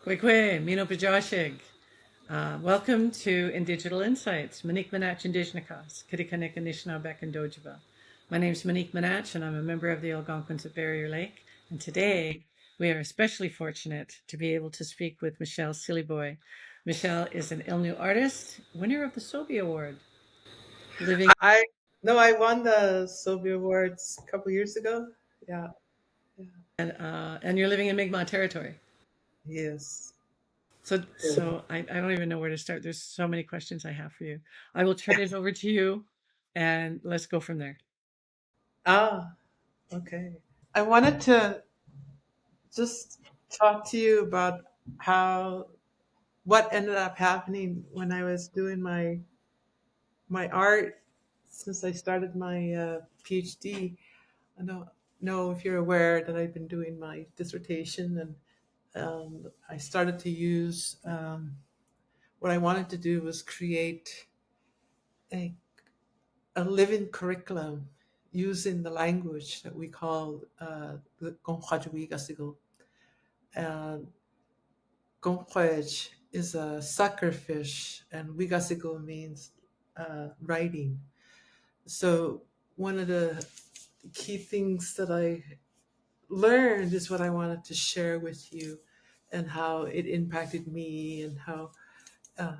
Komqwejwi'kasikl. Welcome to Indigital Insights. Mi'kmaq Unama'ki. My name is Monique Manach, and I'm a member of the Algonquins at Barrier Lake. And today we are especially fortunate to be able to speak with Michelle Sylliboy. Michelle is an Ilnu artist, winner of the Sobey Award, living I no, I won the Sobey Awards a couple years ago. Yeah, yeah, and you're living in Mi'kmaq territory. yes. So I don't even know where to start. There's so many questions I have for you. I will turn it over to you, and let's go from there. Ah, okay. I wanted to just talk to you about how what ended up happening when I was doing my art since I started my PhD. I don't know if you're aware that I've been doing my dissertation, and I started to use what I wanted to do was create a a living curriculum using the language that we call the komwejwi'kasikl. And komqwej is a sucker fish, and wi'kasikl means writing. So one of the key things that I learned is what I wanted to share with you, and how it impacted me, and how uh,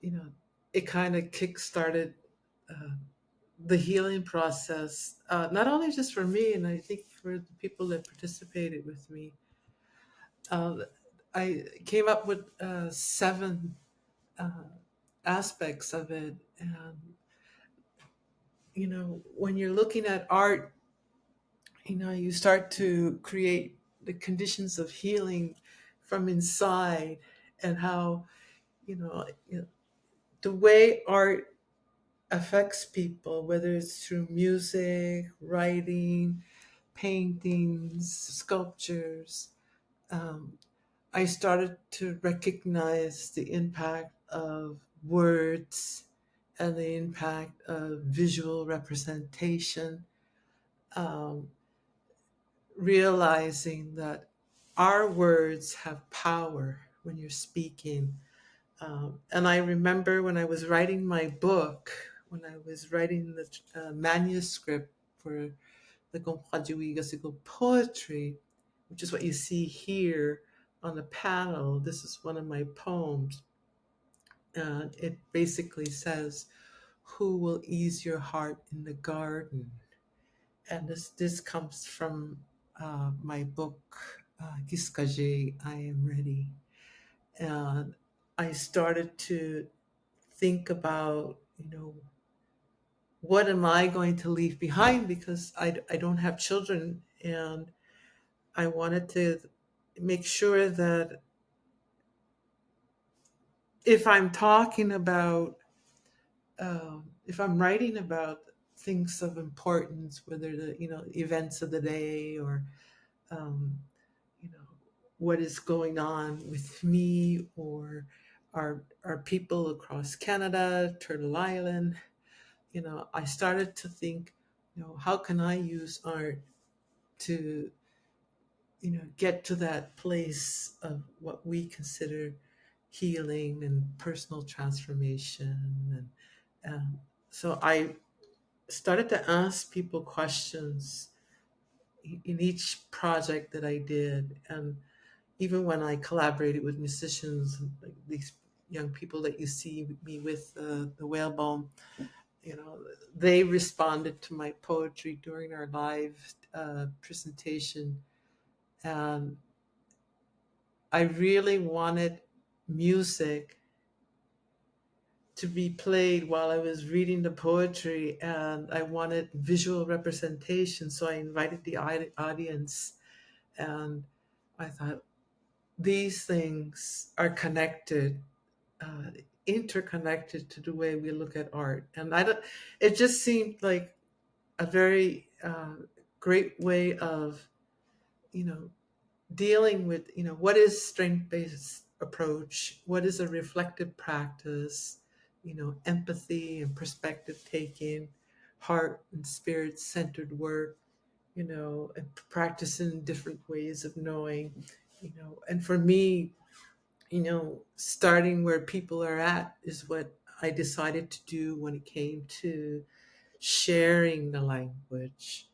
you know it kind of kick-started uh, the healing process, not only just for me, and I think for the people that participated with me. Uh, I came up with seven uh, aspects of it. And, when you're looking at art, you start to create the conditions of healing from inside, and how, the way art affects people, whether it's through music, writing, paintings, sculptures. Um, I started to recognize the impact of words and the impact of visual representation, um, realizing that our words have power when you're speaking. And I remember when I was writing my book, when I was writing the manuscript for the komwejwi'kasikl poetry, which is what you see here on the panel. This is one of my poems. It basically says, "Who will ease your heart in the garden?" And this comes from my book, Giskaje, I Am Ready. And I started to think about, what am I going to leave behind, because I don't have children, and I wanted to make sure that if I'm talking about, if I'm writing about things of importance, whether the events of the day, or um, you know what is going on with me, or our people across Canada, Turtle Island, I started to think, how can I use art to get to that place of what we consider healing and personal transformation. And so I started to ask people questions in each project that I did. And even when I collaborated with musicians, like these young people that you see me with, the whalebone, they responded to my poetry during our live presentation. And I really wanted music to be played while I was reading the poetry, and I wanted visual representation. So I invited the audience, and I thought these things are connected, uh, interconnected to the way we look at art. And I don't, it just seemed like a very great way of, you know, dealing with, what is strength-based approach, what is a reflective practice, empathy and perspective taking, heart and spirit centered work, and practicing different ways of knowing, and for me, starting where people are at is what I decided to do when it came to sharing the language,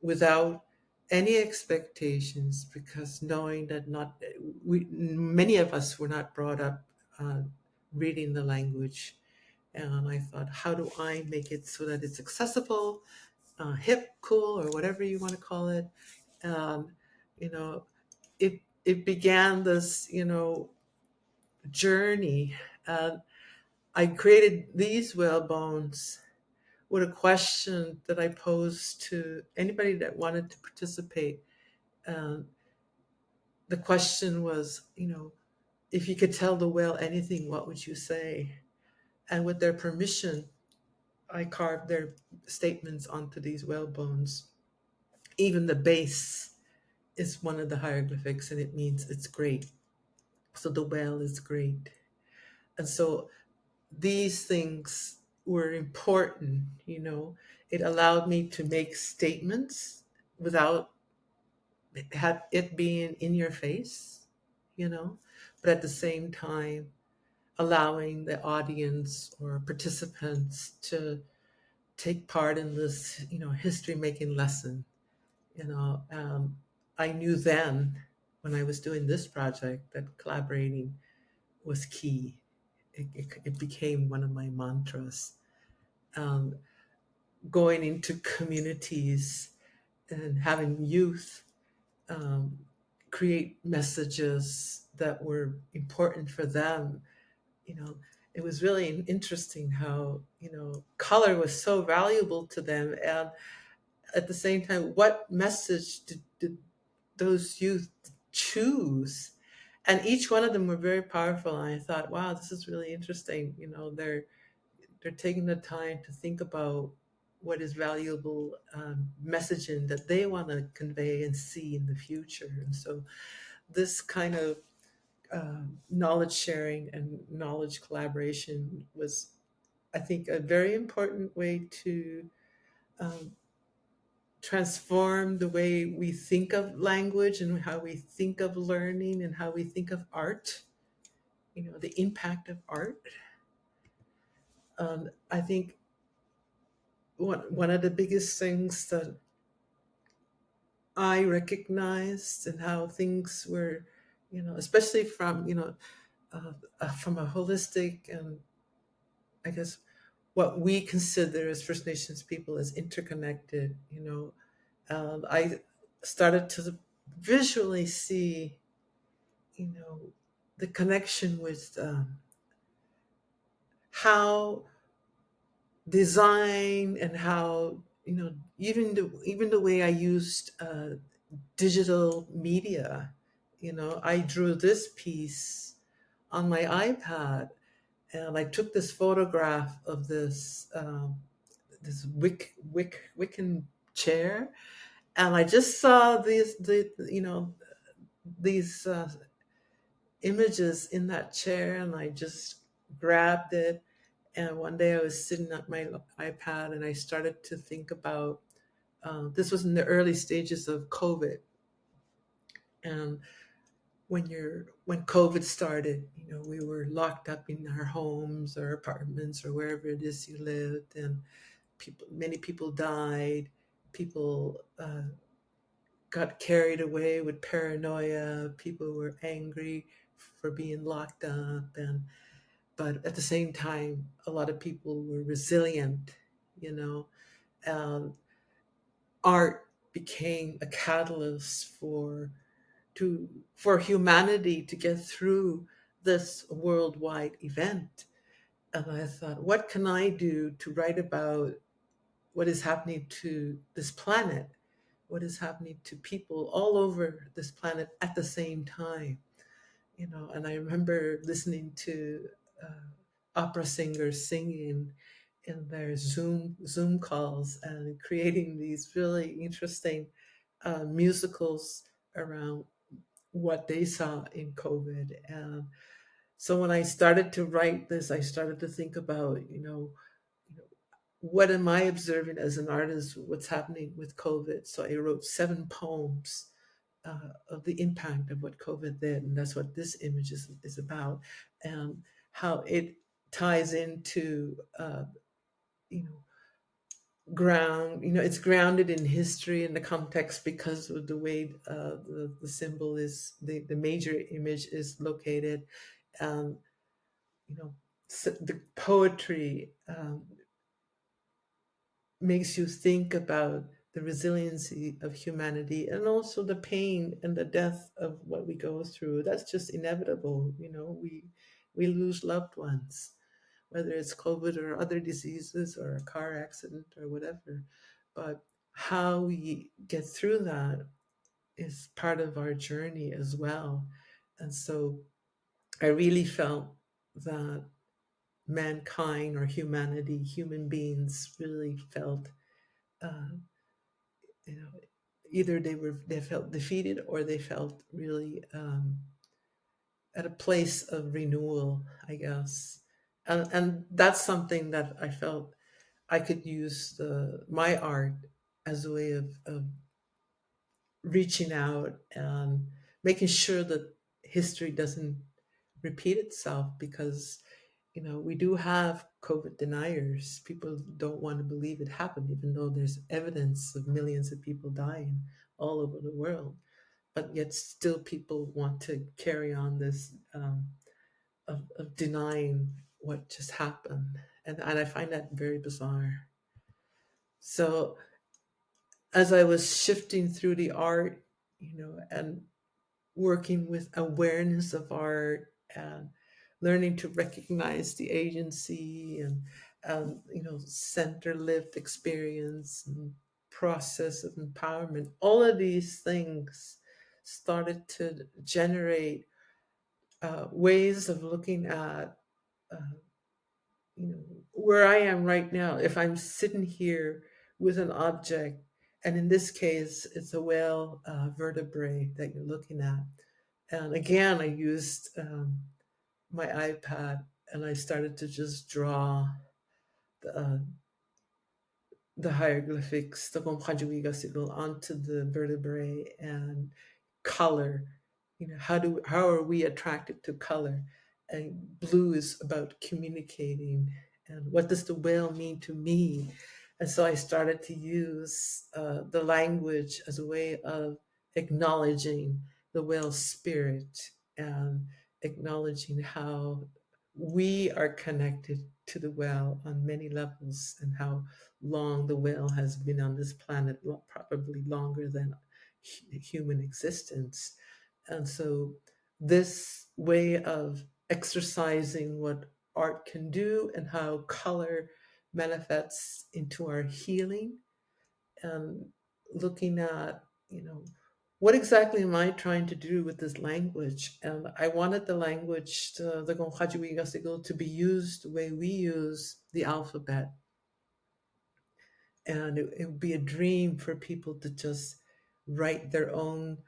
without any expectations, because knowing that not many of us were not brought up uh, reading the language. And I thought, how do I make it so that it's accessible, hip, cool, or whatever you want to call it? Um, you know, it began this journey. I created these whale bones with a question that I posed to anybody that wanted to participate. Um, the question was, if you could tell the whale anything, what would you say? And with their permission, I carved their statements onto these whale bones. Even the base is one of the hieroglyphics, and it means it's great. So the whale is great. And so these things were important. It allowed me to make statements without it being in your face, you know, but at the same time, allowing the audience or participants to take part in this, history making lesson. You know, I knew then when I was doing this project that collaborating was key. It became one of my mantras. Um, Going into communities and having youth um, create messages that were important for them. You know, it was really interesting how, color was so valuable to them. And at the same time, what message did those youth choose? And each one of them were very powerful. And I thought, wow, this is really interesting. They're taking the time to think about what is valuable messaging that they want to convey and see in the future. And so this kind of knowledge sharing and knowledge collaboration was, I think, a very important way to um, transform the way we think of language and how we think of learning and how we think of art, the impact of art. I think one of the biggest things that I recognized and how things were, especially from, from a holistic and I guess what we consider as First Nations people as interconnected, I started to visually see, you know, the connection with how design and how, even the way I used digital media. I drew this piece on my iPad, and I took this photograph of this Wiccan chair, and I just saw these images in that chair, and I just grabbed it. And one day I was sitting at my iPad, and I started to think about this was in the early stages of COVID, and when COVID started, we were locked up in our homes or apartments or wherever it is you lived, and many people died. People got carried away with paranoia. People were angry for being locked up, but at the same time, a lot of people were resilient. You know, um, art became a catalyst for humanity to get through this worldwide event. And I thought, what can I do to write about what is happening to this planet? What is happening to people all over this planet at the same time? And I remember listening to opera singers singing in their Zoom calls and creating these really interesting musicals around what they saw in COVID. And so when I started to write this, I started to think about, what am I observing as an artist? What's happening with COVID? So I wrote 7 poems of the impact of what COVID did, and that's what this image is about, and how it ties into you know it's grounded in history and the context because of the way the symbol is, the major image is located. um, you know the poetry makes you think about the resiliency of humanity, and also the pain and the death of what we go through. That's just inevitable. We lose loved ones, whether it's COVID or other diseases or a car accident or whatever. But how we get through that is part of our journey as well. And so I really felt that mankind, or humanity, human beings, really felt, uh, you know, either they felt defeated, or they felt really at a place of renewal, I guess. And that's something that I felt I could use my art as a way of reaching out and making sure that history doesn't repeat itself, because we do have COVID deniers. People don't want to believe it happened, even though there's evidence of millions of people dying all over the world. But yet, still, people want to carry on this of denying what just happened. And I find that very bizarre. So, as I was shifting through the art, and working with awareness of art, and learning to recognize the agency, and center lived experience and process of empowerment, all of these things started to generate ways of looking at uh, where I am right now. If I'm sitting here with an object, and in this case it's a whale vertebrae that you're looking at, and again I used my iPad, and I started to just draw the, uh, the hieroglyphics, the komwejwi'kasikl, onto the vertebrae, and color. How are we attracted to color? And blue is about communicating. And what does the whale mean to me? And so I started to use the language as a way of acknowledging the whale's spirit, and acknowledging how we are connected to the whale on many levels, and how long the whale has been on this planet, probably longer than human existence. And so, this way of exercising what art can do, and how color manifests into our healing, and looking at, what exactly am I trying to do with this language? And I wanted the language, the komwejwi'kasikl, to be used the way we use the alphabet. And it would be a dream for people to just write their own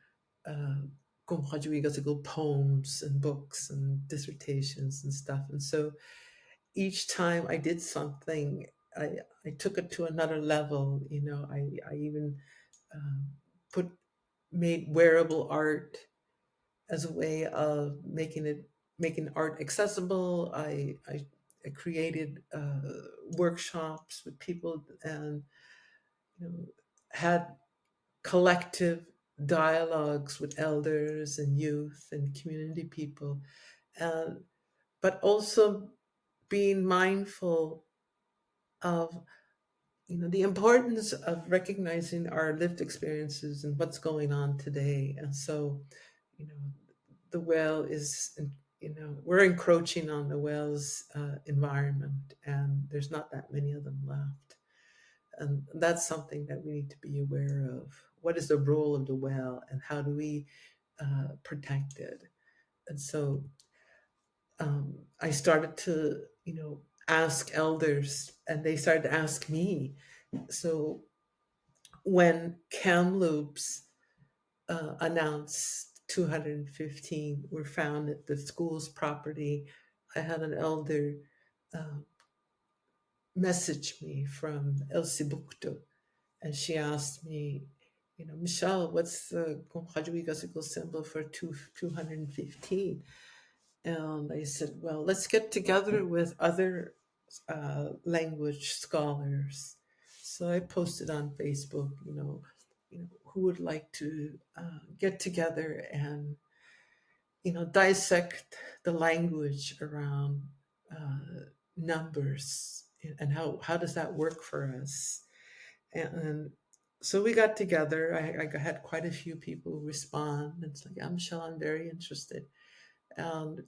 uh, komwejwi'kasikl poems and books and dissertations and stuff. And so each time I did something, I took it to another level. I even um, put made wearable art as a way of making art accessible. I created workshops with people, and had collective dialogues with elders and youth and community people, and but also being mindful of the importance of recognizing our lived experiences and what's going on today. And so, you know the whale is, we're encroaching on the whale's environment, and there's not that many of them left. And that's something that we need to be aware of. What is the role of the whale, and how do we protect it? And so I started to, ask elders, and they started to ask me. So when Kamloops announced 215 were found at the school's property, I had an elder uh, message me from El Sibukto, and she asked me, Michelle, what's the Komqwejwi'kasikl symbol for 215? And I said, well, let's get together with other language scholars. So I posted on Facebook, who would like to get together and, dissect the language around numbers, and how does that work for us? And so we got together. I had quite a few people respond. It's like, I'm Michelle, I'm very interested. And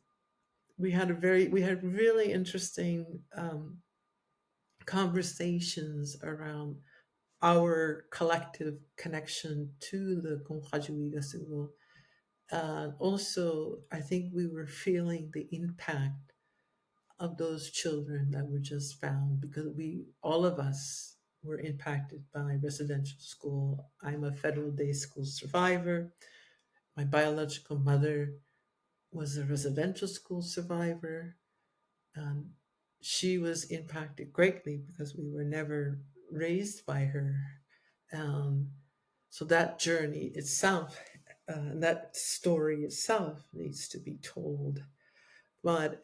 we had really interesting conversations around our collective connection to the Komqwejwi'kasikl. Also, I think we were feeling the impact of those children that were just found, because all of us were impacted by residential school. I'm a federal day school survivor. My biological mother was a residential school survivor. And she was impacted greatly because we were never raised by her. So that journey itself, that story itself needs to be told. But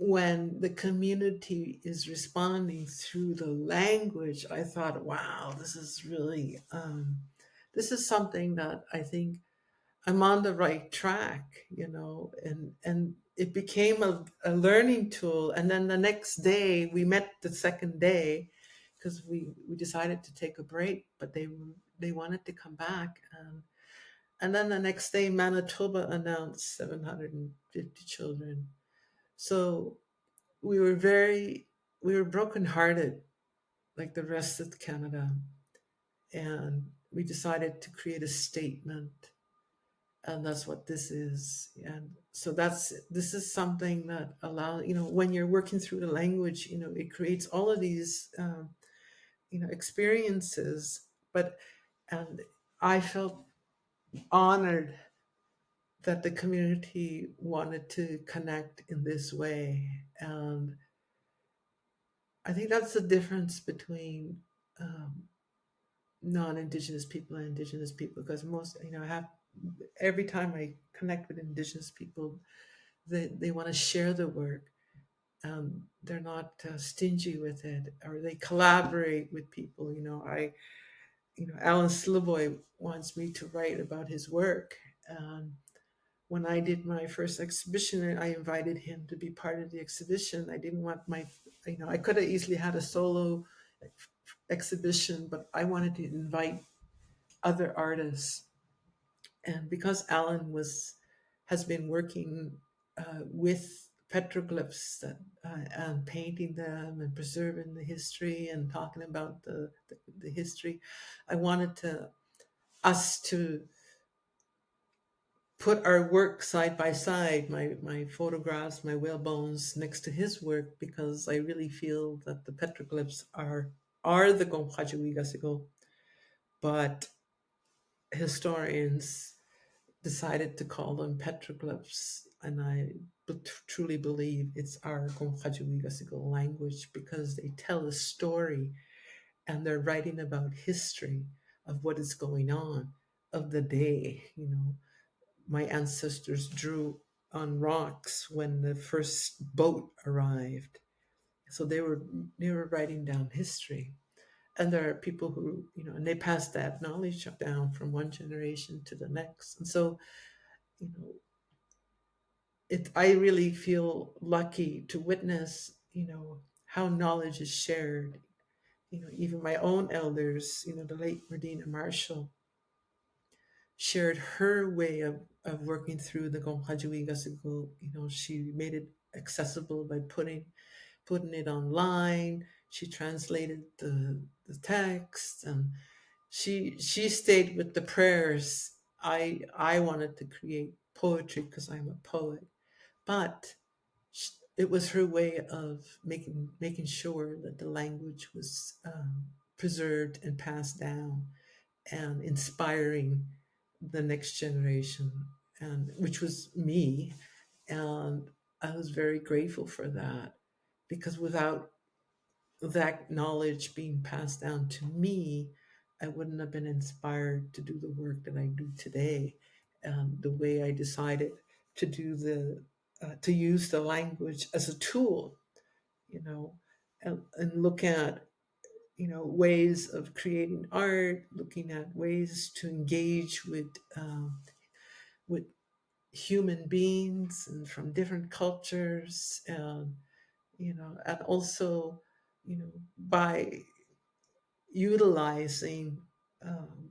when the community is responding through the language, I thought, wow, this is really, this is something that I think I'm on the right track, and it became a learning tool. And then the next day, we met the second day because we decided to take a break, but they wanted to come back. And then the next day, Manitoba announced 750 children. So we were brokenhearted, like the rest of Canada, and we decided to create a statement, and that's what this is. And so this is something that allows, when you're working through the language, it creates all of these experiences. And I felt honored that the community wanted to connect in this way. And I think that's the difference between non-Indigenous people and Indigenous people, because I have, every time I connect with Indigenous people, they want to share the work. They're not stingy with it, or they collaborate with people. Alan Sylliboy wants me to write about his work. When I did my first exhibition, I invited him to be part of the exhibition. I didn't want I could have easily had a solo exhibition, but I wanted to invite other artists. And because Alan has been working with petroglyphs and painting them and preserving the history and talking about the history, I wanted us to put our work side by side, my photographs, my whale bones next to his work, because I really feel that the petroglyphs are the Komqwejwi'kasikl, but historians decided to call them petroglyphs, and I truly believe it's our Komqwejwi'kasikl language, because they tell a story and they're writing about history of what is going on, of the day. My ancestors drew on rocks when the first boat arrived, so they were writing down history. And there are people who, and they pass that knowledge down from one generation to the next. And so, you know, I really feel lucky to witness, how knowledge is shared. Even my own elders, the late Medina Marshall, shared her way of working through the Komqwejwi'kasikl. She made it accessible by putting it online. She translated the text, and she stayed with the prayers. I wanted to create poetry because I'm a poet, but it was her way of making sure that the language was preserved and passed down, and inspiring the next generation, and which was me. And I was very grateful for that, because without that knowledge being passed down to me, I wouldn't have been inspired to do the work that I do today, the way I decided to do to use the language as a tool, you know, and look at, ways of creating art, looking at ways to engage with human beings and from different cultures, and also, by utilizing, um,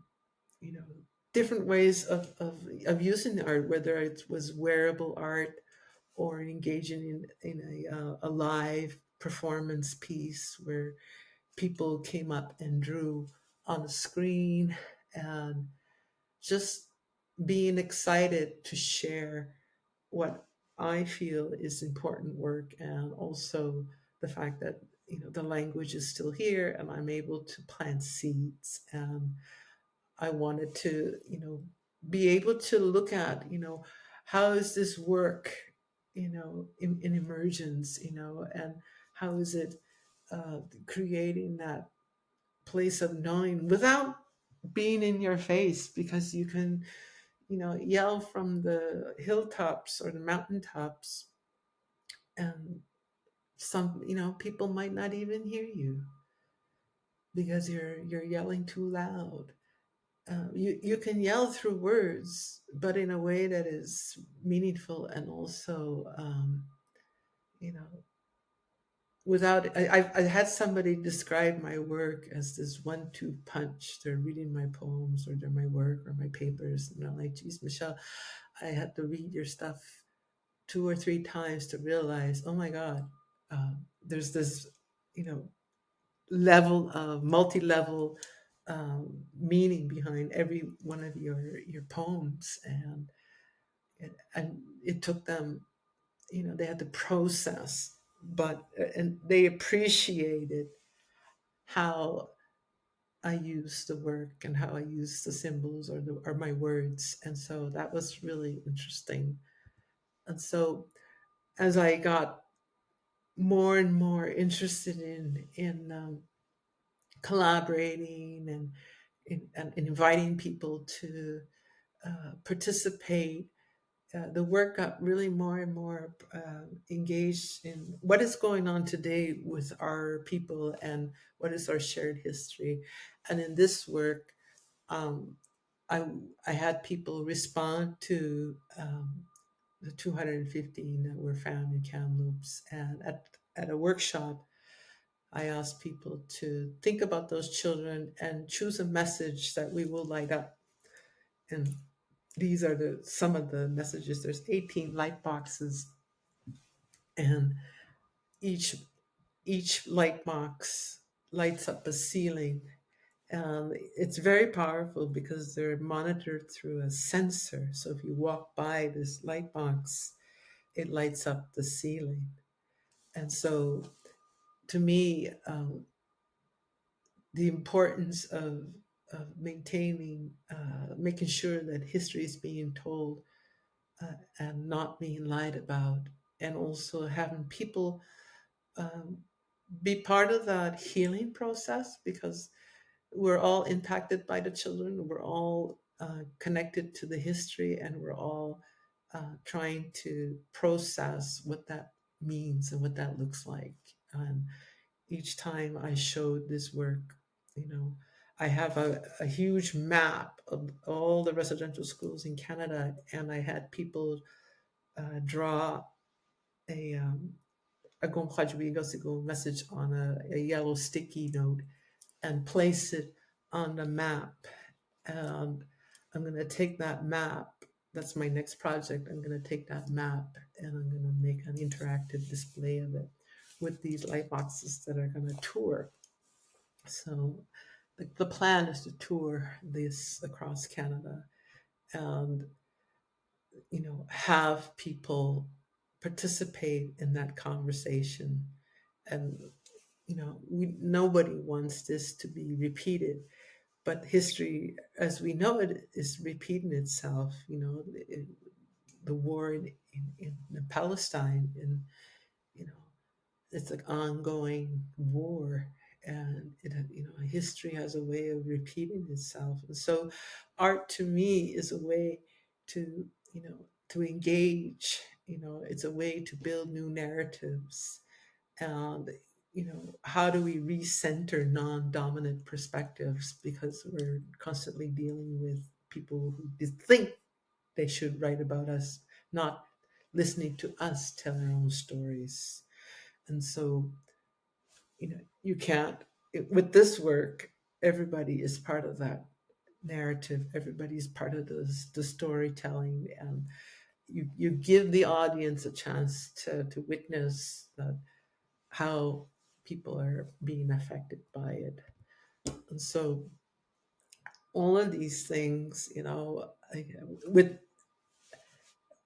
you know, different ways of using the art, whether it was wearable art or engaging in a live performance piece where people came up and drew on the screen, and just being excited to share what I feel is important work, and also the fact that the language is still here and I'm able to plant seeds. And I wanted to be able to look at how is this work in emergence, and how is it creating that place of knowing without being in your face, because you can yell from the hilltops or the mountaintops, and some people might not even hear you because you're yelling too loud. You can yell through words, but in a way that is meaningful, and also you know without I had somebody describe my work as this 1-2 punch. They're reading my poems or they're my work or my papers, and I'm like, geez, Michelle, I had to read your stuff 2 or 3 times to realize, oh my God, there's this, level of multi-level meaning behind every one of your poems, and it took them, they had to process, but and they appreciated how I use the work and how I use the symbols or my words, and so that was really interesting. And so as I got more and more interested in collaborating and inviting people to participate, the work got really more and more engaged in what is going on today with our people and what is our shared history. And in this work, um, I, I had people respond to the 215 that were found in Kamloops. And at a workshop, I asked people to think about those children and choose a message that we will light up. And these are some of the messages. There's 18 light boxes, and each light box lights up a ceiling. It's very powerful because they're monitored through a sensor. So if you walk by this light box, it lights up the ceiling. And so, to me, the importance of maintaining, making sure that history is being told and not being lied about, and also having people um, be part of that healing process, because we're all impacted by the children. We're all connected to the history, and we're all trying to process what that means and what that looks like. And each time I showed this work, you know, I have a huge map of all the residential schools in Canada, and I had people draw a komwejwi'kasikl message on a yellow sticky note and place it on the map. And I'm going to take that map. That's my next project. I'm going to take that map and I'm going to make an interactive display of it with these light boxes that are going to tour. So the plan is to tour this across Canada and, have people participate in that conversation. And, nobody wants this to be repeated, but history as we know it is repeating itself. The war in Palestine, and it's an ongoing war, and history has a way of repeating itself. And so art to me is a way to, to engage, it's a way to build new narratives. And, how do we recenter non-dominant perspectives, because we're constantly dealing with people who just think they should write about us, not listening to us tell our own stories. And so, you can't, with this work, everybody is part of that narrative. Everybody's part of the storytelling. And you give the audience a chance to witness that, how people are being affected by it. And so all of these things, with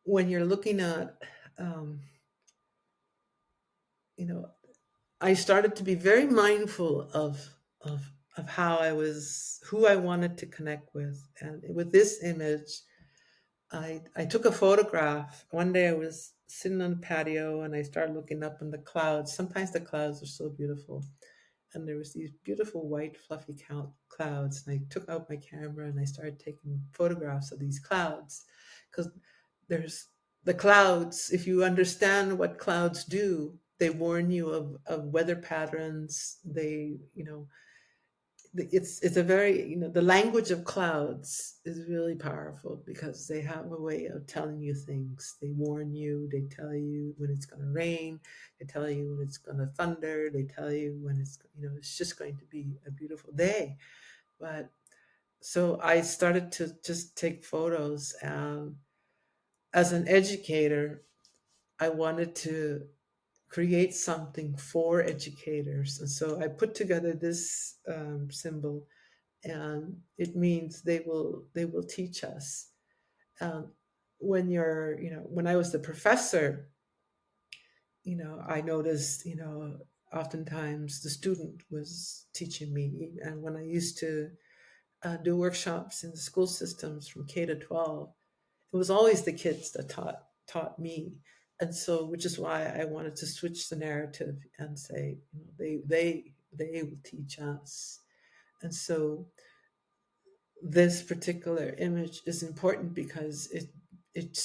when you're looking at, um, you know, I started to be very mindful of of how I was, who I wanted to connect with. And with this image, I took a photograph. One day I was sitting on the patio and I started looking up in the clouds. Sometimes the clouds are so beautiful. And there was these beautiful white fluffy clouds. And I took out my camera and I started taking photographs of these clouds, because there's the clouds. If you understand what clouds do, they warn you of weather patterns. They, it's a very, the language of clouds is really powerful, because they have a way of telling you things. They warn you, they tell you when it's going to rain, they tell you when it's going to thunder, they tell you when it's just going to be a beautiful day. But so I started to just take photos, and as an educator, I wanted to create something for educators. And so I put together this symbol, and it means they will teach us. Um, when I was the professor, I noticed, oftentimes the student was teaching me, and when I used to do workshops in the school systems from K to 12, it was always the kids that taught me. And so, which is why I wanted to switch the narrative and say, they will teach us. And so this particular image is important because it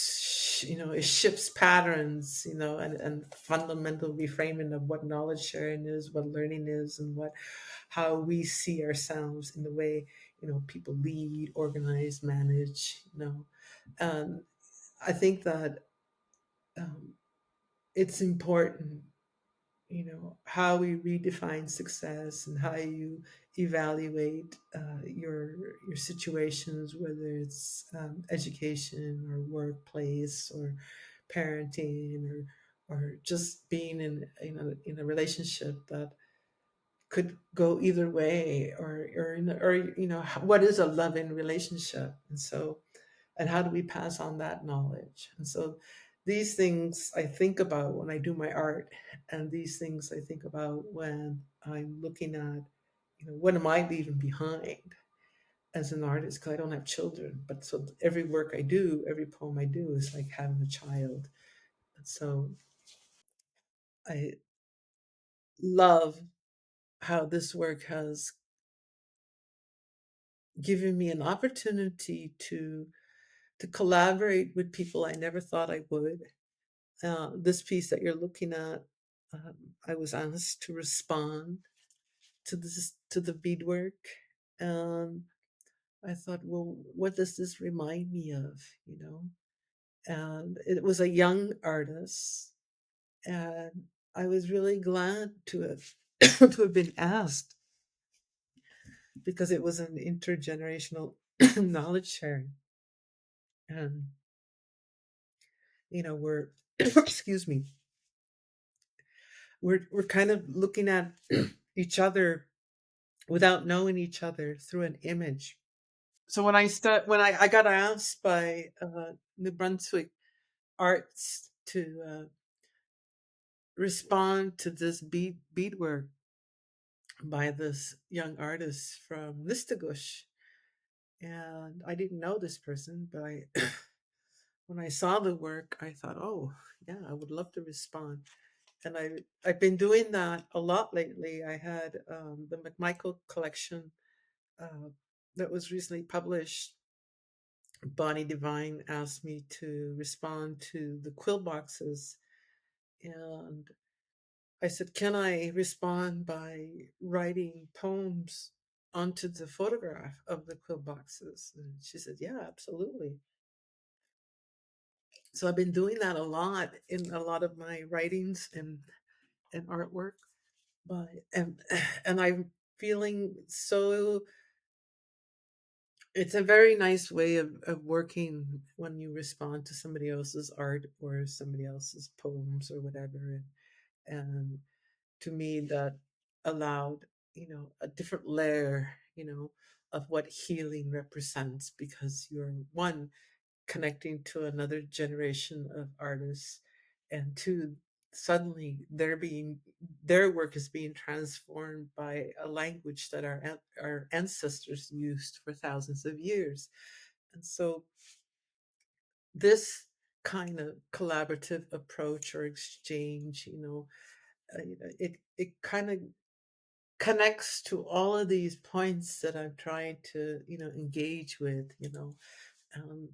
shifts patterns, and fundamental reframing of what knowledge sharing is, what learning is, and how we see ourselves in the way people lead, organize, manage. And I think that it's important, how we redefine success and how you evaluate your situations, whether it's education or workplace or parenting, or just being in a relationship that could go either way, or what is a loving relationship. And so, and how do we pass on that knowledge? And so these things I think about when I do my art, and these things I think about when I'm looking at, what am I leaving behind as an artist, because I don't have children. But so every work I do, every poem I do is like having a child. And so I love how this work has given me an opportunity to collaborate with people I never thought I would. This piece that you're looking at, I was asked to respond to the beadwork, and I thought, well, what does this remind me of? And it was a young artist, and I was really glad to have to have been asked, because it was an intergenerational knowledge sharing, and we're excuse me, we're kind of looking at each other without knowing each other through an image. So when I got asked by New Brunswick Arts to respond to this beadwork by this young artist from Listagush, and I didn't know this person, but I when I saw the work, I thought, oh yeah, I would love to respond. and I've been doing that a lot lately. I had the McMichael collection uh, that was recently published. Bonnie Divine asked me to respond to the quill boxes, and I said, "Can I respond by writing poems onto the photograph of the quill boxes?" And she said, "Yeah, absolutely." So I've been doing that a lot in a lot of my writings and artwork. But and I'm feeling so, it's a very nice way of working when you respond to somebody else's art or somebody else's poems or whatever. And to me, that allowed, a different layer, of what healing represents, because you're one, connecting to another generation of artists, and two, suddenly their work is being transformed by a language that our ancestors used for thousands of years. And so this kind of collaborative approach or exchange, it kind of connects to all of these points that I'm trying to, engage with. Um,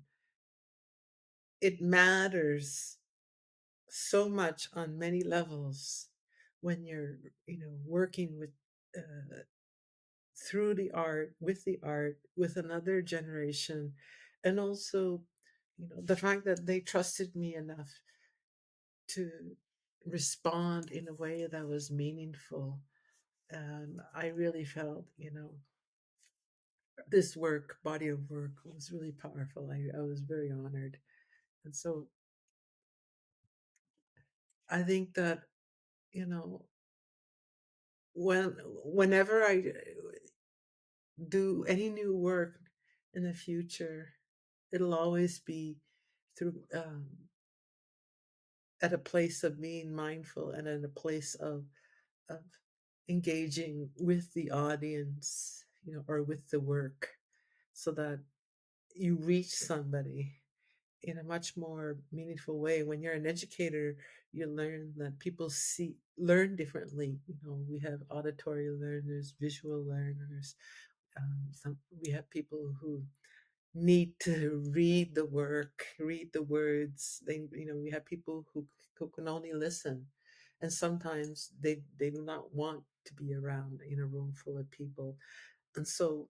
it matters so much on many levels when you're, working with, uh, through the art, with another generation. And also, the fact that they trusted me enough to respond in a way that was meaningful. And I really felt, this body of work was really powerful. I was very honored. And so I think that, you know, whenever I do any new work in the future, it'll always be through, at a place of being mindful and at a place of engaging with the audience, or with the work, so that you reach somebody in a much more meaningful way. When you're an educator, you learn that people learn differently. We have auditory learners, visual learners. We have people who need to read the work, read the words. We have people who can only listen, and sometimes they do not want to be around in a room full of people. And so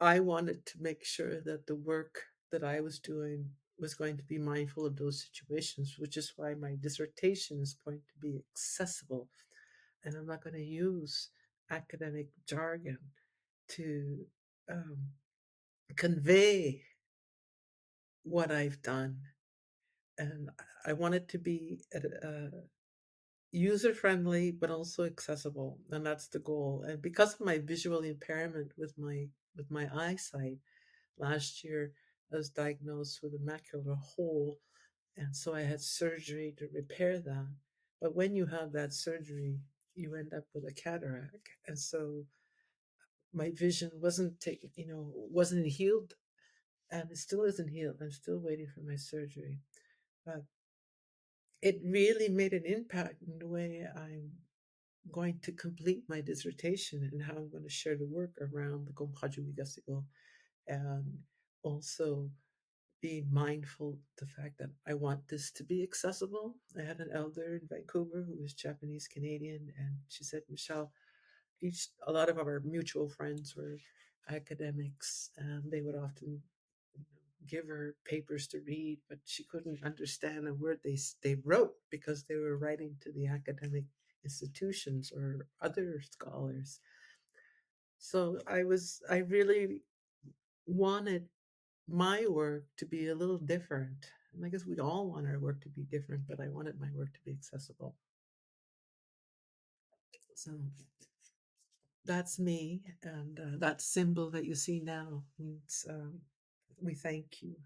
I wanted to make sure that the work that I was doing was going to be mindful of those situations, which is why my dissertation is going to be accessible. And I'm not going to use academic jargon to um, convey what I've done. And I want it to be user friendly, but also accessible. And that's the goal. And because of my visual impairment with my eyesight, last year, I was diagnosed with a macular hole, and so I had surgery to repair that. But when you have that surgery, you end up with a cataract, and so my vision wasn't healed, and it still isn't healed. I'm still waiting for my surgery, but it really made an impact in the way I'm going to complete my dissertation and how I'm going to share the work around the komwejwi'kasikl, and also be mindful of the fact that I want this to be accessible. I had an elder in Vancouver who was Japanese Canadian, and she said, "Michelle, a lot of our mutual friends were academics, and they would often give her papers to read, but she couldn't understand a word they wrote because they were writing to the academic institutions or other scholars." So I really wanted my work to be a little different. And I guess we all want our work to be different, but I wanted my work to be accessible. So that's me. And that symbol that you see now means, we thank you.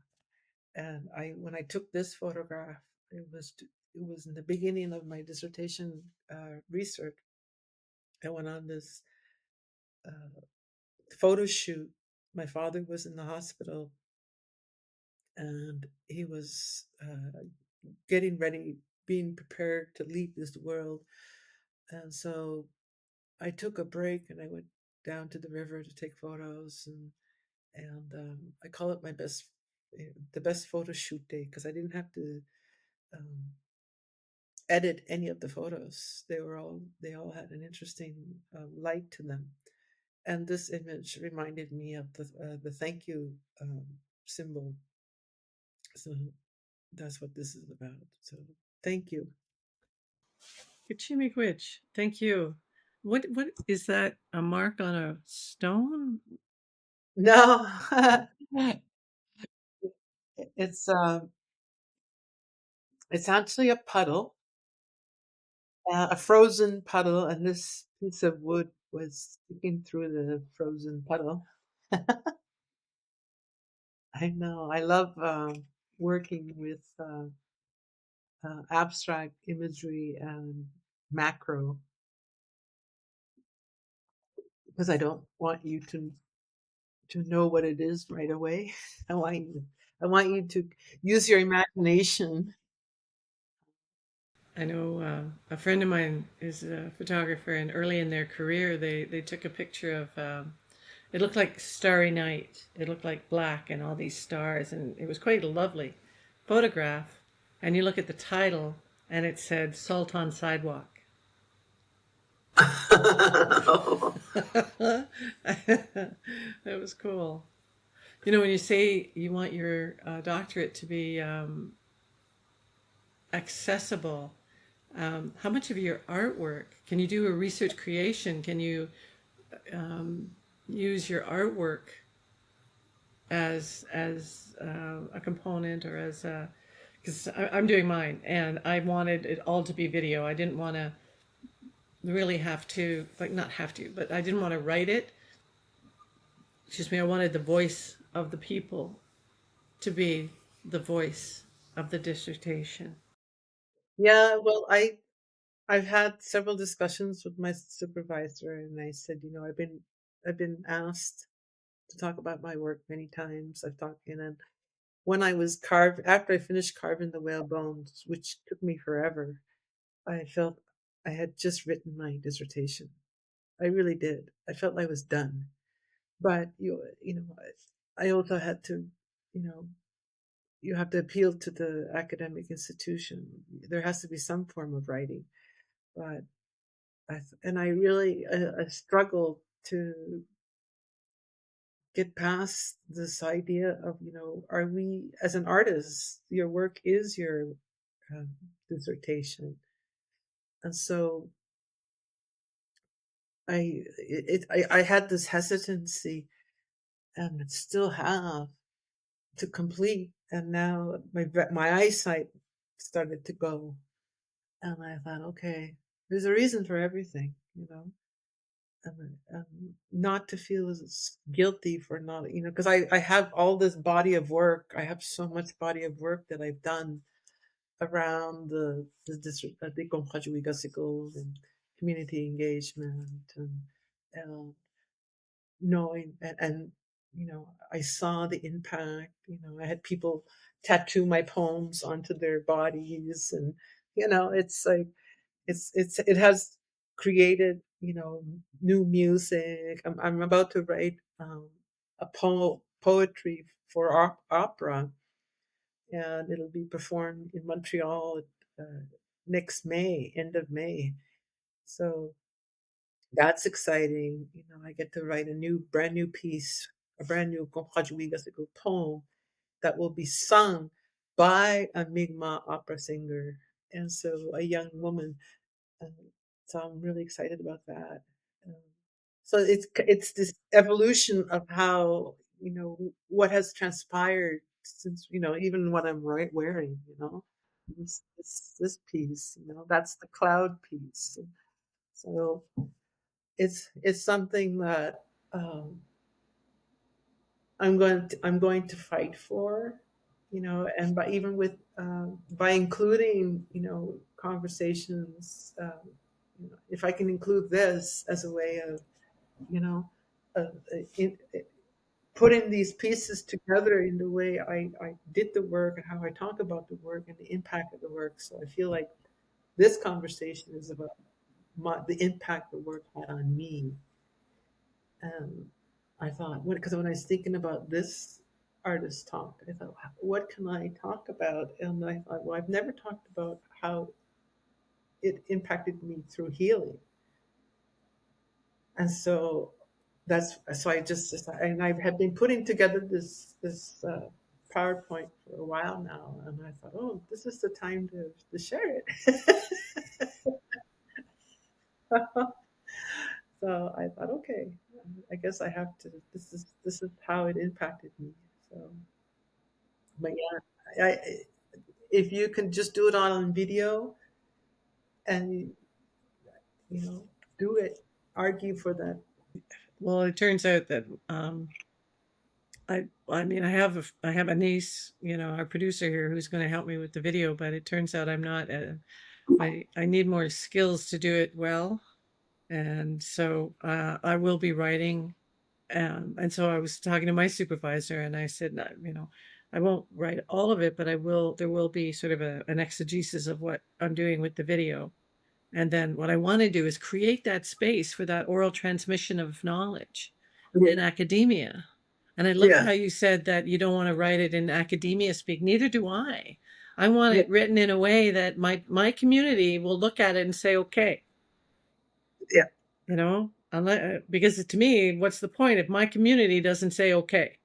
And when I took this photograph, it was in the beginning of my dissertation research. I went on this uh, photo shoot. My father was in the hospital, and he was getting ready being prepared to leave this world. And so I took a break and I went down to the river to take photos, and I call it the best photo shoot day, because I didn't have to um, edit any of the photos. They all had an interesting light to them, and this image reminded me of the thank you symbol. So that's what this is about. So thank you. Kuchimikwich, thank you. What is that? A mark on a stone? No, it's it's actually a puddle, a frozen puddle, and this piece of wood was sticking through the frozen puddle. I know. I love working with abstract imagery and macro, because I don't want you to know what it is right away. I want you to use your imagination. I know a friend of mine is a photographer, and early in their career, they took a picture of. It looked like Starry Night. It looked like black and all these stars, and it was quite a lovely photograph. And you look at the title, and it said "Salt on Sidewalk." That was cool. You know, when you say you want your doctorate to be accessible, how much of your artwork can you do a research creation? Can you use your artwork as a component or as a because I'm doing mine and I wanted it all to be video. I didn't want to really have to like not have to, but I didn't want to write it. Excuse me. I wanted the voice of the people to be the voice of the dissertation. Yeah, well, I've had several discussions with my supervisor, and I said, I've been asked to talk about my work many times. I've talked, and when I was after I finished carving the whale bones, which took me forever, I felt I had just written my dissertation. I really did. I felt I was done. But I also had to, you know, you have to appeal to the academic institution. There has to be some form of writing. But I really I struggled to get past this idea of, are we, as an artist, your work is your um, dissertation. And so I had this hesitancy, and it still have, to complete. And now my eyesight started to go, and I thought, okay, there's a reason for everything. And not to feel as guilty for not, because I have all this body of work. I have so much body of work that I've done around the district, the komwejwi'kasikl, and community engagement, and knowing, and I saw the impact. I had people tattoo my poems onto their bodies, and it's like it has created new music. I'm about to write a poetry for opera, and it'll be performed in Montreal uh, next May, end of May. So that's exciting. I get to write brand new piece, a brand new komwejwi'kasikl poem that will be sung by a Mi'kmaq opera singer, and so a young woman. Um, so I'm really excited about that. Um, so it's this evolution of how what has transpired since even what I'm wearing. This piece. That's the cloud piece. So it's something that I'm going to fight for. And by even with by including conversations, if I can include this as a way of you know of putting these pieces together in the way I did the work and how I talk about the work and the impact of the work. So I feel like this conversation is about the impact the work had on me. And I thought, because when I was thinking about this artist talk, I thought, what can I talk about? And I thought, well, I've never talked about how it impacted me through healing. And so I just and I have been putting together this PowerPoint for a while now, and I thought, oh, this is the time to share it. So I thought, okay, I guess I have to. This is how it impacted me. So, but yeah, if you can just do it on video and you know do it, argue for that. Well, it turns out that I mean I have a niece, our producer here, who's going to help me with the video, but it turns out I'm not I need more skills to do it well, and so I will be writing. And so I was talking to my supervisor, and I said, "No, I won't write all of it, but I will. There will be sort of an exegesis of what I'm doing with the video, and then what I want to do is create that space for that oral transmission of knowledge in academia." And I loved Yeah, how you said that you don't want to write it in academia speak. Neither do I. I want yeah, it written in a way that my community will look at it and say, okay, yeah, unless, because to me, what's the point if my community doesn't say okay?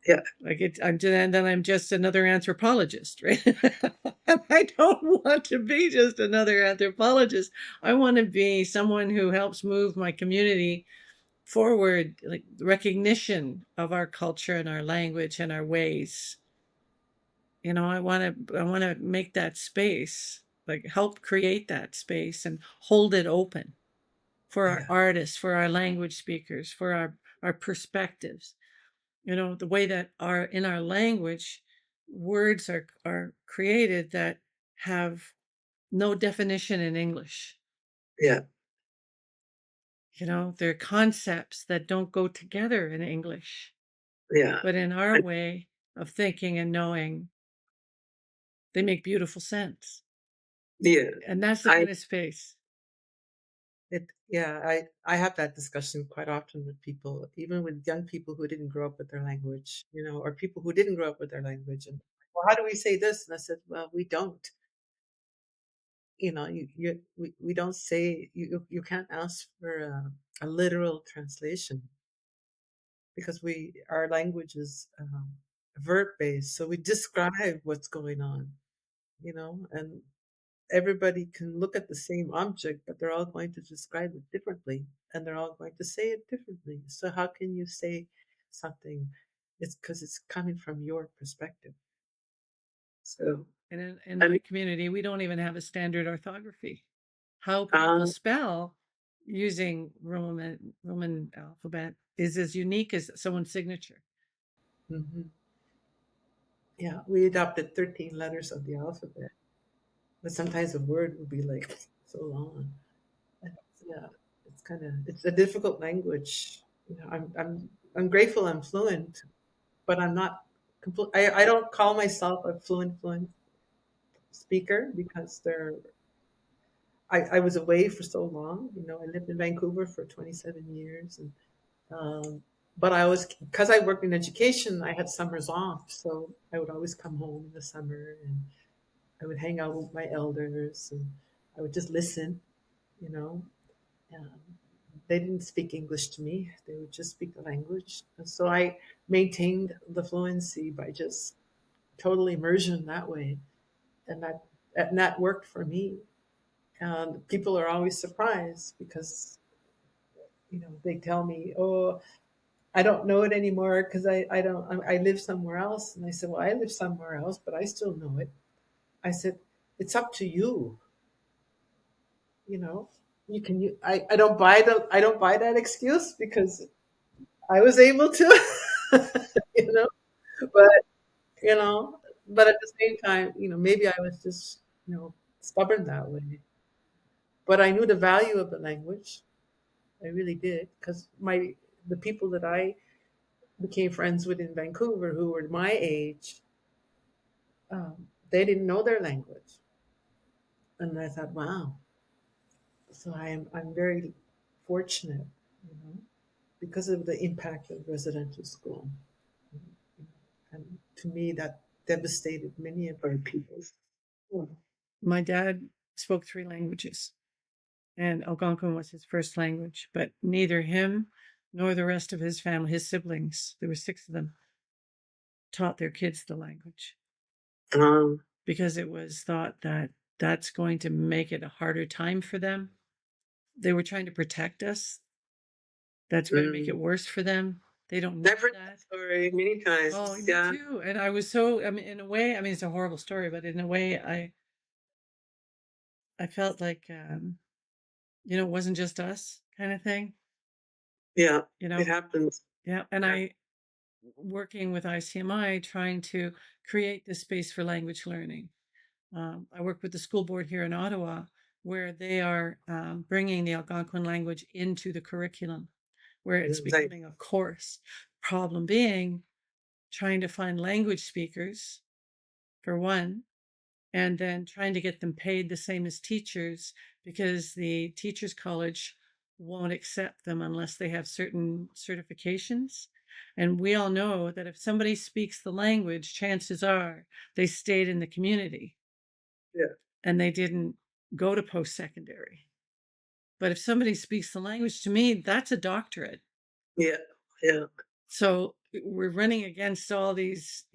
yeah, Like then I'm just another anthropologist, right? And I don't want to be just another anthropologist. I want to be someone who helps move my community forward, like recognition of our culture and our language and our ways. I want to make that space, like help create that space and hold it open for our yeah, artists, for our language speakers, for our perspectives. The way that in our language, words are created that have no definition in English. yeah, They're concepts that don't go together in English. yeah, But in our way of thinking and knowing, they make beautiful sense. yeah. And that's the I kind of space. yeah, I have that discussion quite often with people, even with young people who didn't grow up with their language, or people who didn't grow up with their language. And well, how do we say this? And I said, well, we don't. We don't say you can't ask for a literal translation because our language is verb based, so we describe what's going on, and everybody can look at the same object, but they're all going to describe it differently and they're all going to say it differently. So, how can you say something? It's because it's coming from your perspective. So, And in I my mean, community, we don't even have a standard orthography. How people uh, spell using Roman alphabet is as unique as someone's signature. mhm. Yeah, we adopted 13 letters of the alphabet, but sometimes a word would be like so long. Yeah, it's a difficult language. I'm grateful I'm fluent, but I'm not complete. I don't call myself a fluent speaker because I was away for so long. I lived in Vancouver for 27 years, and but because I worked in education, I had summers off, so I would always come home in the summer, and I would hang out with my elders, and I would just listen. You know, um, they didn't speak English to me; they would just speak the language, and so I maintained the fluency by just total immersion that way, and that worked for me. And people are always surprised because they tell me, "Oh, I don't know it anymore because I don't I live somewhere else." And I said, "Well, I live somewhere else, but I still know it." I said, "It's up to you. You know, I don't buy that excuse because I was able to, you know, but you know, but at the same time, maybe I was just stubborn that way. But I knew the value of the language. I really did because the people that I became friends with in Vancouver who were my age, they didn't know their language. And I thought, wow. So I'm very fortunate, you know, because of the impact of residential school. And to me, that devastated many of our people. My dad spoke 3 languages, and Algonquin was his first language, but neither him nor the rest of his family, his siblings, there were 6 of them, taught their kids the language because it was thought that that's going to make it a harder time for them. They were trying to protect us. That's going to make it worse for them. They don't need I've heard that. that story many times. Oh, me Yeah. too. And I was so, I mean, in a way, I mean, it's a horrible story, but in a way, I felt like, it wasn't just us kind of thing, Yeah. you know? It happens. Yeah. And Yeah. I, working with ICMI, trying to create this space for language learning. I work with the school board here in Ottawa, where they are bringing the Algonquin language into the curriculum, where it's becoming a course. Problem being, trying to find language speakers, for one, and then trying to get them paid the same as teachers, because the Teachers College won't accept them unless they have certain certifications. And we all know that if somebody speaks the language, chances are they stayed in the community. Yeah. And they didn't go to post-secondary. But if somebody speaks the language, to me, that's a doctorate. Yeah. Yeah. So we're running against all these,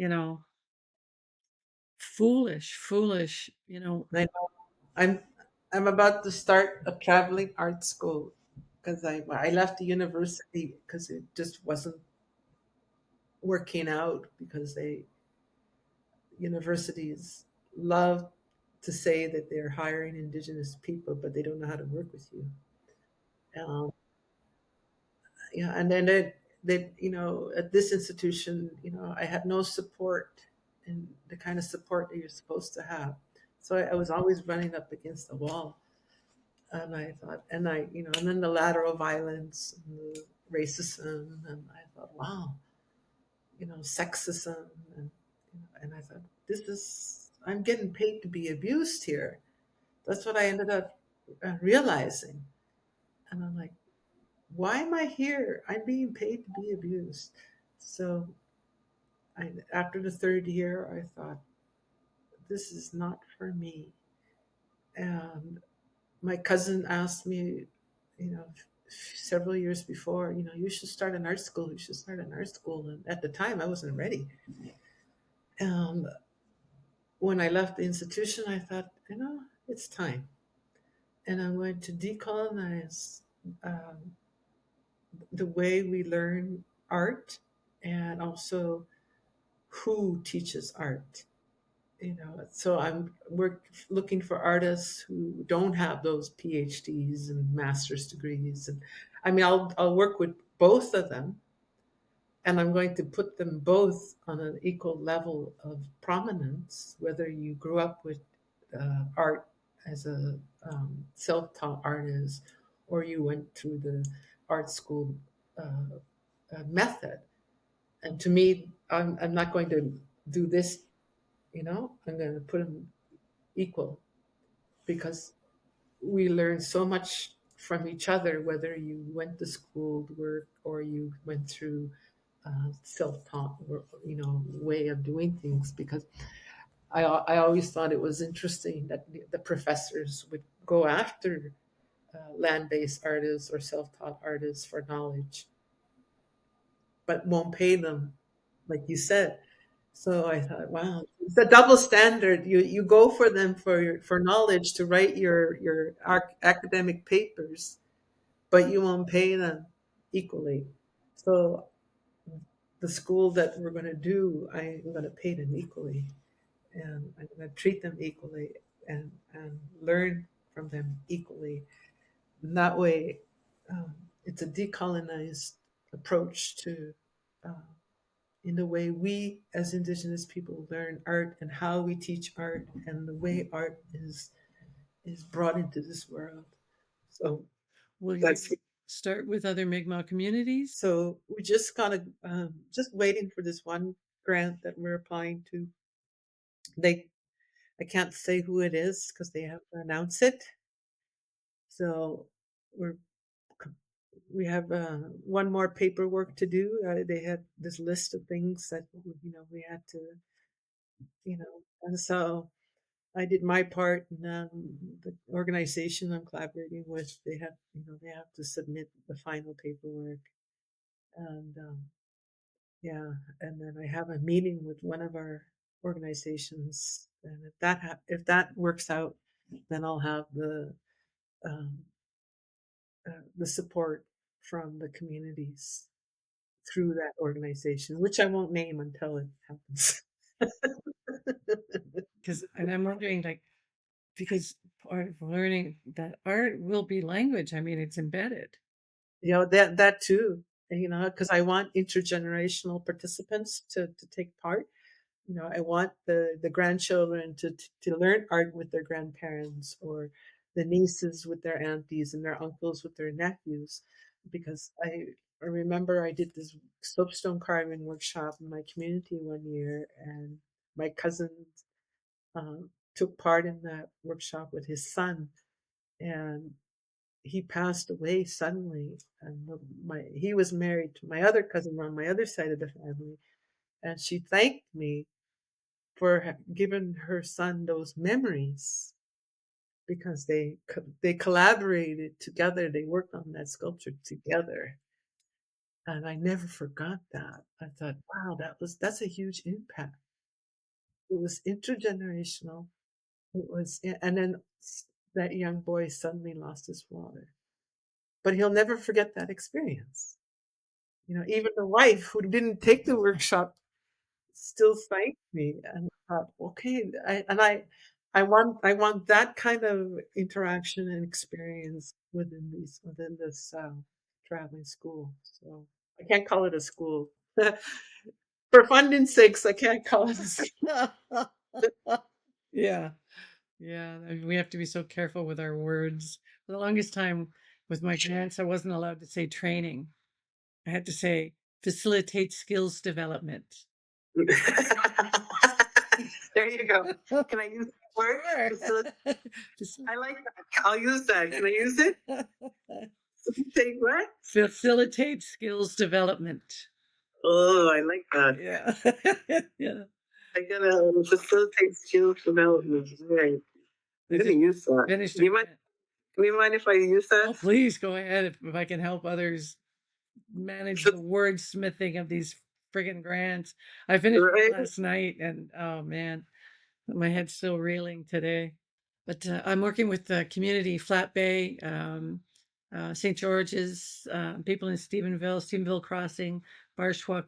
foolish, I know. I'm I'm about to start a traveling art school because I left the university because it just wasn't working out because they universities love to say that they're hiring Indigenous people, but they don't know how to work with you. Um, yeah, and then at this institution, I had no support and the kind of support that you're supposed to have. So I was always running up against the wall. And I thought, and then the lateral violence and the racism, and I thought, wow, sexism, and I thought, I'm getting paid to be abused here. That's what I ended up realizing, and I'm like, why am I here? I'm being paid to be abused. So after the third year, I thought, this is not for me. And my cousin asked me, several years before, you should start an art school. You should start an art school. And at the time, I wasn't ready. And when I left the institution, I thought, it's time. And I'm going to decolonize um, the way we learn art and also who teaches art. So we're looking for artists who don't have those PhDs and master's degrees. And I mean, I'll work with both of them, and I'm going to put them both on an equal level of prominence, whether you grew up with art as a self-taught artist or you went through the art school method. And to me, I'm not going to do this, I'm going to put them equal because we learn so much from each other, whether you went to school to work or you went through self-taught, way of doing things. Because I always thought it was interesting that the professors would go after land-based artists or self-taught artists for knowledge, but won't pay them, like you said. So I thought, wow, it's a double standard. You go for them for knowledge to write your academic papers, but you won't pay them equally. So the school that we're going to do, I'm going to pay them equally, and I'm going to treat them equally, and learn from them equally. And that way, um, it's a decolonized approach to in the way we as Indigenous people learn art and how we teach art and the way art is brought into this world. So will you that's be, start with other Mi'kmaq communities? So we just kind of just waiting for this one grant that we're applying to. They I can't say who it is because they have to announce it. So we're we have one more paperwork to do. They had this list of things that we had to and so I did my part, and the organization I'm collaborating with, they have to submit the final paperwork, and yeah, and then I have a meeting with one of our organizations, and if that works out, then I'll have um, the support from the communities through that organization, which I won't name until it happens. And I'm wondering, like, because part of learning that art will be language. I mean, it's embedded. That too, because I want intergenerational participants to take part. I want the grandchildren to learn art with their grandparents, or the nieces with their aunties, and their uncles with their nephews, because I remember I did this soapstone carving workshop in my community one year, and my cousin took part in that workshop with his son, and he passed away suddenly. And he was married to my other cousin on my other side of the family, and she thanked me for giving her son those memories, because they collaborated together. They worked on that sculpture together, and I never forgot that. I thought, wow, that's a huge impact. It was intergenerational. And then that young boy suddenly lost his father, but he'll never forget that experience. Even the wife who didn't take the workshop still thanked me, and I thought, okay, I want that kind of interaction and experience within this traveling school. So I can't call it a school. For funding sakes, I can't call it a school. Yeah. Yeah. I mean, we have to be so careful with our words. For the longest time with my grants, I wasn't allowed to say training. I had to say facilitate skills development. There you go. Can I use that word? I like that. I'll use that. Can I use it? Say what? Facilitate skills development. Oh, I like that. Yeah. Yeah. I gotta facilitate skills development. Right. I'm gonna use that. Finished. Do you mind if I use that? Oh, please go ahead if I can help others manage the wordsmithing of these friggin' grants. I finished last night, and oh man, my head's still reeling today. But I'm working with the community, Flat Bay, St. George's, people in Stephenville Crossing, Barshwalk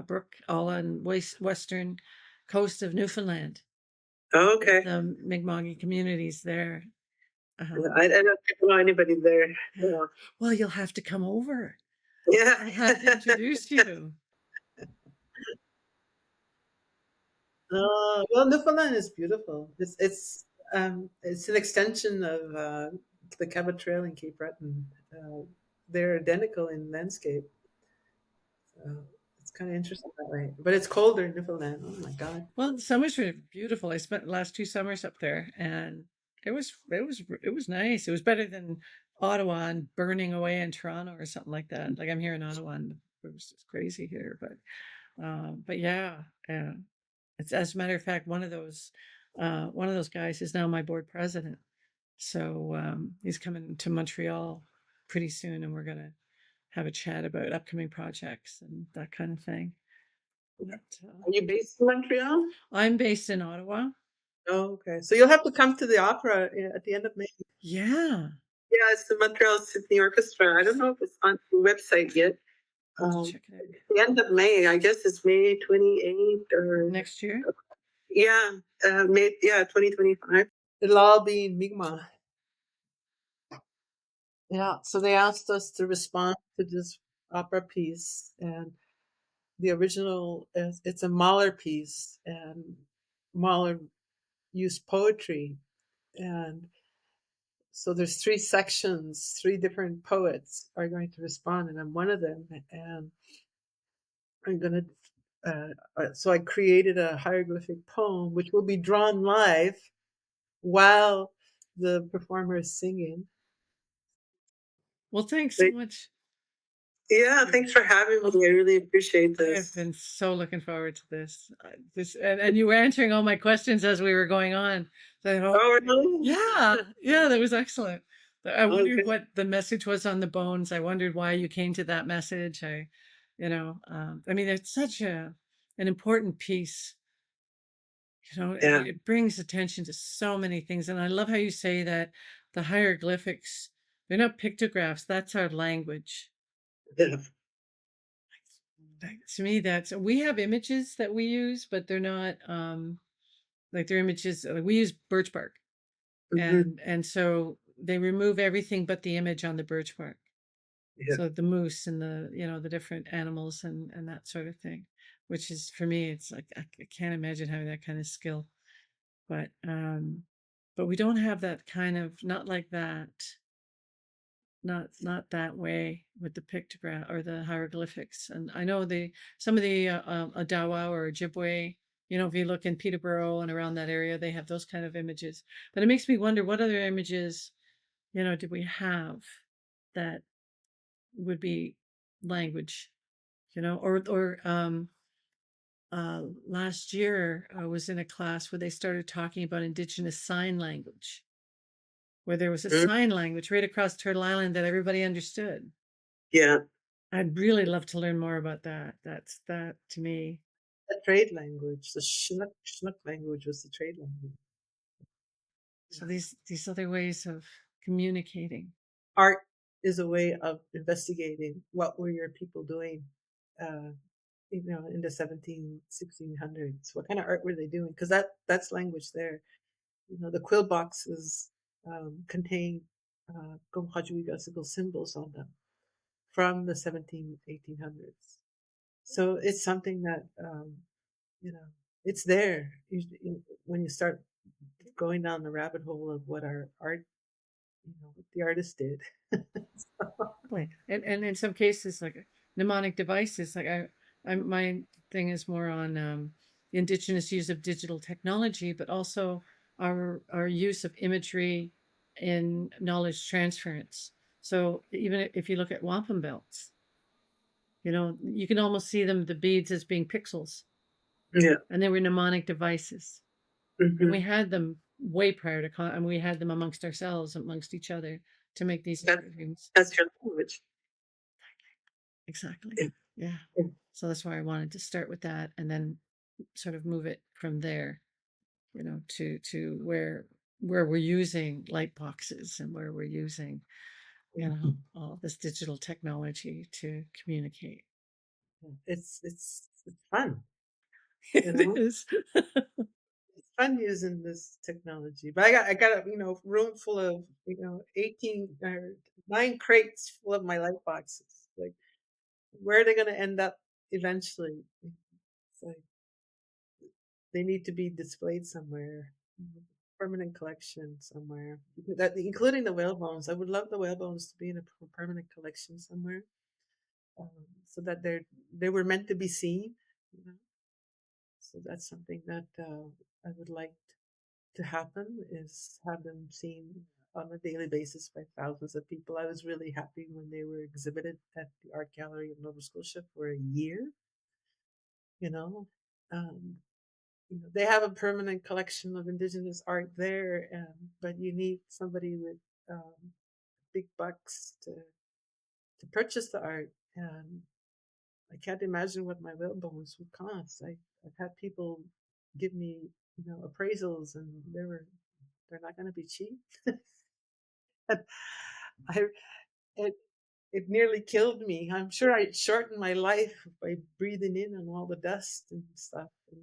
Brook, all on western coast of Newfoundland. Oh, okay. The Mi'kmaq communities there. I don't know anybody there. Yeah. Well, you'll have to come over. Yeah. I'll have to introduce you. Well, Newfoundland is beautiful. It's an extension of the Cabot Trail in Cape Breton. They're identical in landscape. It's kind of interesting that way, but it's colder in Newfoundland. Oh my God! Well, the summers were beautiful. I spent the last 2 summers up there, and it was nice. It was better than Ottawa and burning away in Toronto or something like that. Like I'm here in Ottawa, and it was just crazy here. But yeah, it's, as a matter of fact, one of those guys is now my board president. So he's coming to Montreal pretty soon, and we're gonna have a chat about upcoming projects and that kind of thing. But, Are you based in Montreal? I'm based in Ottawa. Oh, okay. So you'll have to come to the opera at the end of May. Yeah. Yeah, it's the Montreal Symphony Orchestra. I don't know if it's on the website yet. Check it out. The end of May, I guess it's May 28th or Next year. Yeah, May 2025. It'll all be in Mi'kmaq. Yeah, so they asked us to respond to this opera piece, and the original it's a Mahler piece, and Mahler used poetry, and So there's three sections, three different poets are going to respond, and I'm one of them. And I'm going so I created a hieroglyphic poem, which will be drawn live while the performer is singing. Well, thanks so much. Yeah, thanks for having me. I really appreciate I have this. been so looking forward to this. And you were answering all my questions as we were going on. So I thought, Oh, really? yeah, that was excellent. I wondered Okay. what the message was on the bones. I wondered why you came to that message. I mean, it's such an important piece. Yeah. It brings attention to so many things. And I love how you say that the hieroglyphics, they're not pictographs, that's our language. Yeah. To me, we have images that we use, but they're not like they're images. We use birch bark, and so they remove everything but the image on the birch bark. Yeah. So the moose and the different animals and that sort of thing, which is for me, it's like I can't imagine having that kind of skill, but we don't have that kind of, not like that, not that way with the pictograph or the hieroglyphics. And I know some of the Adawa or Ojibwe, if you look in Peterborough and around that area, they have those kind of images. But it makes me wonder what other images, did we have that would be language, last year I was in a class where they started talking about Indigenous Sign Language, where there was a sign language right across Turtle Island that everybody understood. Yeah. I'd really love to learn more about that. That to me. The trade language, the Chinook language was the trade language. So these other ways of communicating. Art is a way of investigating what were your people doing, in the 1600s. What kind of art were they doing? Because that's language there. The quill boxes contain komwejwi'kasikl symbols on them from the 1800s. So it's something that, it's there. When you start going down the rabbit hole of what our art, what the artist did. And in some cases, like mnemonic devices, like my thing is more on the indigenous use of digital technology, but also our use of imagery in knowledge transference. So even if you look at wampum belts, you can almost see them, the beads, as being pixels. Yeah. And they were mnemonic devices. And we had them way prior to, and we had them amongst ourselves, amongst each other, to make these engravings. That's your language. Exactly. Yeah. So that's why I wanted to start with that and then sort of move it from there, to where we're using light boxes and where we're using, all this digital technology to communicate. It's fun. It is. It's fun using this technology. But I got a room full of 18 or 9 crates full of my light boxes. Like, where are they going to end up eventually? It's like they need to be displayed somewhere. Permanent collection somewhere, including the whale bones. I would love the whale bones to be in a permanent collection somewhere, so that they were meant to be seen. So that's something that I would like to happen, is have them seen on a daily basis by thousands of people. I was really happy when they were exhibited at the Art Gallery of Nova Scotia for a year. You know, um, they have a permanent collection of Indigenous art there, but you need somebody with big bucks to purchase the art. And I can't imagine what my whale bones would cost. I've had people give me, appraisals, and they're not going to be cheap. I it it nearly killed me. I'm sure I shortened my life by breathing in on all the dust and stuff. And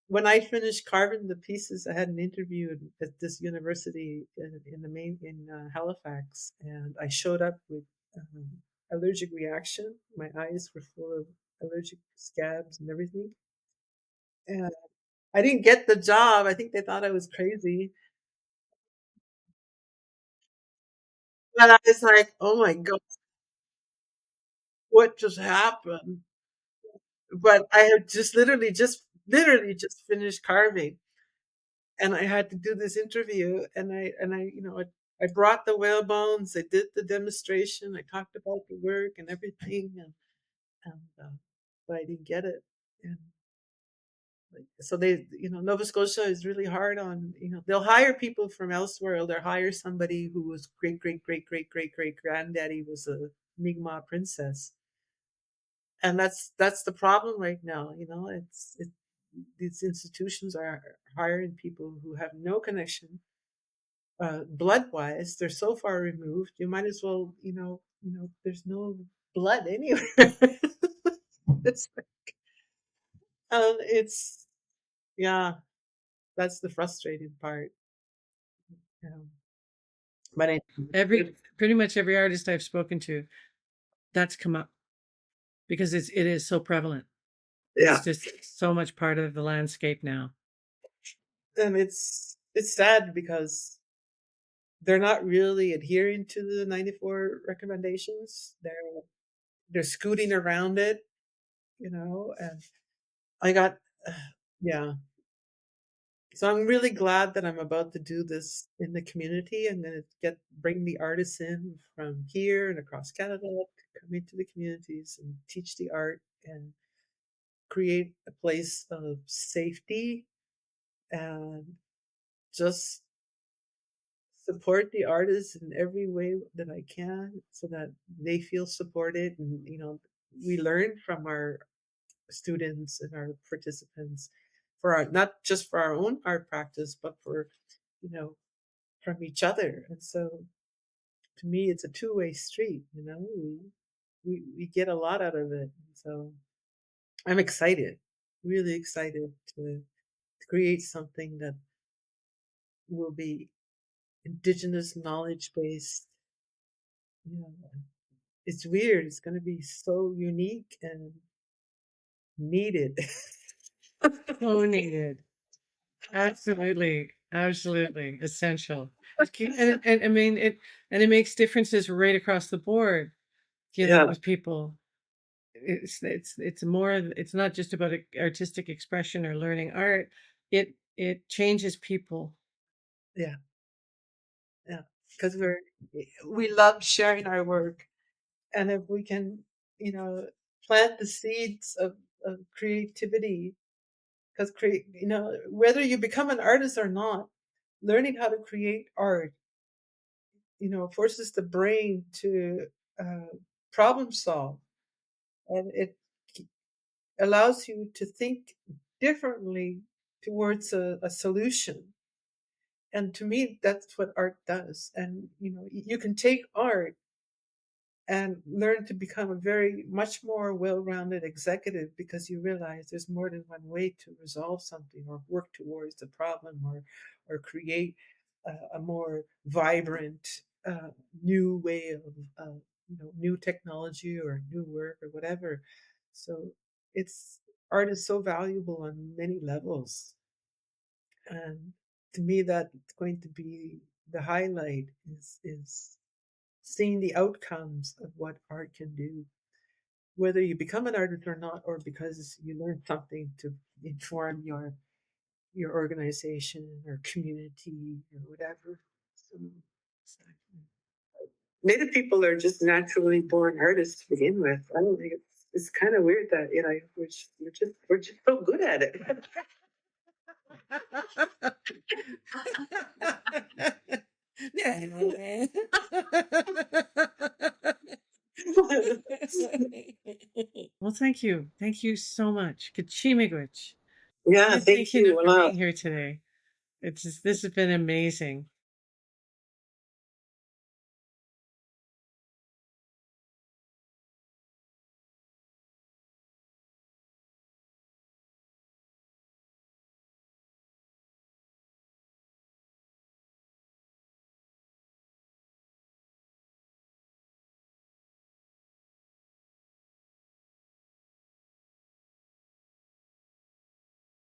when I finished carving the pieces, I had an interview at this university in Halifax, and I showed up with um, allergic reaction. My eyes were full of allergic scabs and everything. And I didn't get the job. I think they thought I was crazy. And I was like, oh my God, what just happened? But I had just literally just finished carving, and I had to do this interview, and I brought the whale bones, I did the demonstration, I talked about the work and everything, and but I didn't get it. And like, so Nova Scotia is really hard on, they'll hire people from elsewhere, or they'll hire somebody who was great, great, great, great, great, great granddaddy was a Mi'kmaq princess. And that's the problem right now. These institutions are hiring people who have no connection, blood wise. They're so far removed. You might as well, there's no blood anywhere. it's it's yeah, that's the frustrating part. Um, but Pretty much every artist I've spoken to, that's come up because it is so prevalent. yeah, It's just so much part of the landscape now. and it's sad because they're not really adhering to the 94 recommendations. They're scooting around it, and I got yeah. So I'm really glad that I'm about to do this in the community. I'm going to bring the artists in from here and across Canada to come into the communities and teach the art and create a place of safety and just support the artists in every way that I can so that they feel supported. And, we learn from our students and our participants for our, not just for our own art practice, but for, you know, from each other. And so to me, it's a two-way street, we get a lot out of it. So I'm excited, really excited to create something that will be Indigenous knowledge based. You know, it's weird. It's going to be so unique and needed. So needed. Absolutely. Absolutely. Essential. And I mean it makes differences right across the board, Yeah, with people. It's more, it's not just about artistic expression or learning art. It changes people. yeah, yeah. Because we love sharing our work, and if we can, you know, plant the seeds of creativity, because whether you become an artist or not, learning how to create art, forces the brain to uh, problem solve, and it allows you to think differently towards a solution. And to me, that's what art does. And you can take art and learn to become a very much more well-rounded executive because you realize there's more than one way to resolve something or work towards the problem or create a more vibrant new way of new technology or new work or whatever. So it's art is so valuable on many levels, and to me that's going to be the highlight is seeing the outcomes of what art can do, whether you become an artist or not, or because you learn something to inform your organization or community or whatever. So, Native people are just naturally born artists to begin with. I don't think it's kind of weird that we're just so good at it. Well, thank you. Thank you so much. Kachimigwich. Yeah, Thank thank you you a for lot. being here today. This has been amazing.